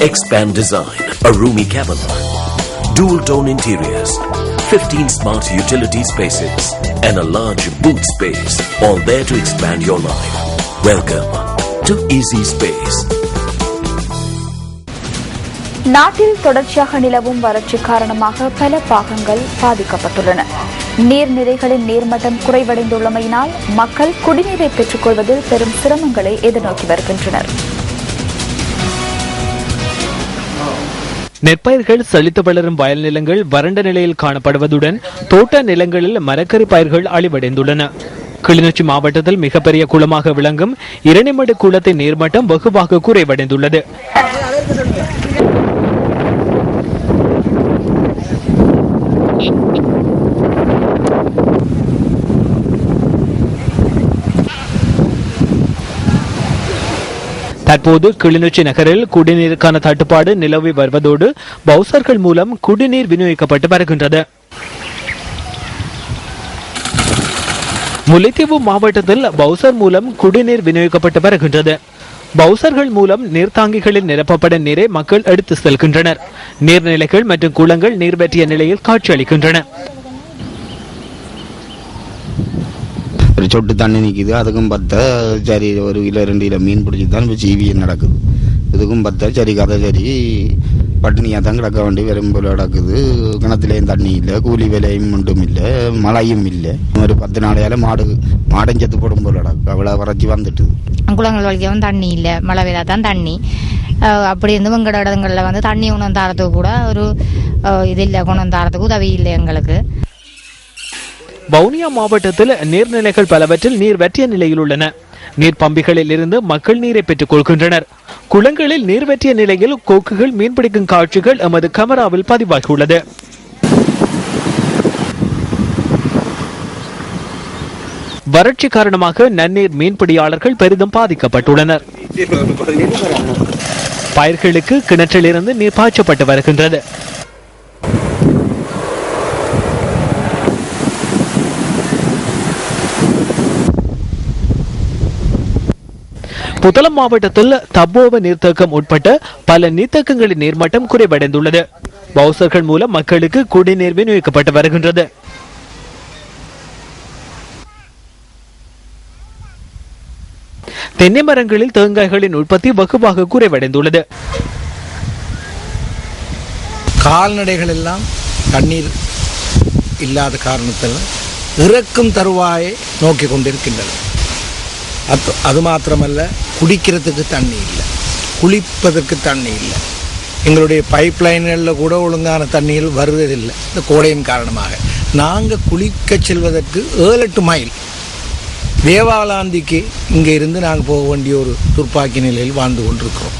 Expand design, a roomy cabin, dual tone interiors, 15 smart utility spaces, and a large boot space, all there to expand your life. Welcome to Easy Space. நாட்டில் தொடர்ச்சியாக நிலவும் வறட்சி காரணமாக பல பாகங்கள் பாதிக்கப்பட்டுள்ளன. நீர்நிலைகளின் நீர்மட்டம் குறைவடைந்துள்ளமையினால் மக்கள் குடிநீரை பெற்றுக் கொள்வதில் பெரும் சிரமங்களை எதிர்நோக்கி வருகின்றனர். நெற்பயிர்கள் செழித்து வளரும் வயல் நிலங்கள் வறண்ட நிலையில் காணப்படுவதுடன் தோட்ட நிலங்களில் மரக்கறி பயிர்கள் அழிவடைந்துள்ளன. கிளிநொச்சி மாவட்டத்தில் மிகப்பெரிய குளமாக விளங்கும் இரணிமடு குளத்தின் நீர்மட்டம் வெகுவாக குறைவடைந்துள்ளது. தற்போது கிளிநொச்சி நகரில் குடிநீருக்கான தட்டுப்பாடு நிலவி வருவதோடு பவுசர்கள் மூலம் குடிநீர் விநியோகிக்கப்பட்டு வருகின்றது. முல்லைத்தீவு மாவட்டத்தில் பவுசர் மூலம் குடிநீர் விநியோகிக்கப்பட்டு வருகின்றது. பவுசர்கள் மூலம் நீர்த்தாங்கிகளில் நிரப்பப்பட்ட நீரை மக்கள் எடுத்து செல்கின்றனர். நீர்நிலைகள் மற்றும் குளங்கள் நீர்வற்றிய நிலையில் காட்சியளிக்கின்றன. ஒரு சொட்டு தண்ணி நிற்கிது, அதுக்கும் பார்த்தா சரி ஒரு கிலோ 2 கிலோ மீன் பிடிச்சி தான் இப்போ ஜீவியம் நடக்குது. இதுக்கும் பார்த்தா சரி கதை சரி பட்டினியாக தான் கிடக்க வேண்டி வெறும் போல நடக்குது. கிணத்துலேயும் தண்ணி இல்லை, கூலி விலையும் ஒன்றும் இல்லை, மழையும் இல்லை. ஒரு 10 நாளையால் மாடம் செத்து போடும் போல நடக்கு. அவ்வளோ வறட்சி வந்துட்டு குளங்கள் வலிக்கவும் தண்ணி இல்லை, மழை பெய்தா தான் தண்ணி. அப்படி இருந்து வெங்கட இடங்களில் வந்து தண்ணி உணவு தாரத்துக்கு கூட ஒரு இது இல்லை, குணம் தாரத்துக்கு உதவி இல்லை எங்களுக்கு. வவுனியா மாவட்டத்தில் நீர்நிலைகள் பலவற்றில் நீர் வற்றிய நிலையில் உள்ளன. நீர் பம்பிகளில் இருந்து மக்கள் நீரை பெற்றுக் கொள்கின்றனர். குளங்களில் நீர் வற்றிய நிலையில் கொக்குகள் மீன்பிடிக்கும் காட்சிகள் எமது கேமராவில் பதிவாகியுள்ளது. வறட்சி காரணமாக நன்னீர் மீன்பிடியாளர்கள் பெரிதும் பாதிக்கப்பட்டுள்ளனர். பயிர்களுக்கு கிணற்றிலிருந்து நீர் பாய்ச்சப்பட்டு வருகின்றது. புத்தளம் மாவட்டத்தில் தப்போவ நீர்த்தேக்கம் உட்பட்ட பல நீர்த்தேக்கங்களின் நீர்மட்டம் குறைவடைந்துள்ளது. பவுசர்கள் மூலம் மக்களுக்கு குடிநீர் விநியோகிக்கப்பட்டு வருகின்றது. தென்னை மரங்களில் தேங்காய்களின் உற்பத்தி வெகுவாக குறைவடைந்துள்ளது. கால்நடைகள் எல்லாம் தண்ணீர் இல்லாத காரணத்தில் இறக்கும் தருவாயை நோக்கி கொண்டிருக்கின்றன. அது மாத்திரமல்ல, குடிக்கிறதுக்கு தண்ணி இல்லை, குளிப்பதற்கு தண்ணி இல்லை. எங்களுடைய பைப் லைன்களில் கூட ஒழுங்கான தண்ணீர் வருவதில்லை. இந்த கோடையின் காரணமாக நாங்கள் குளிக்க செல்வதற்கு 7-8 மைல் தேவாலாந்திக்கு இங்கே இருந்து நாங்கள் போக வேண்டிய ஒரு துர்ப்பாக்கி நிலையில் வாழ்ந்து கொண்டிருக்கிறோம்.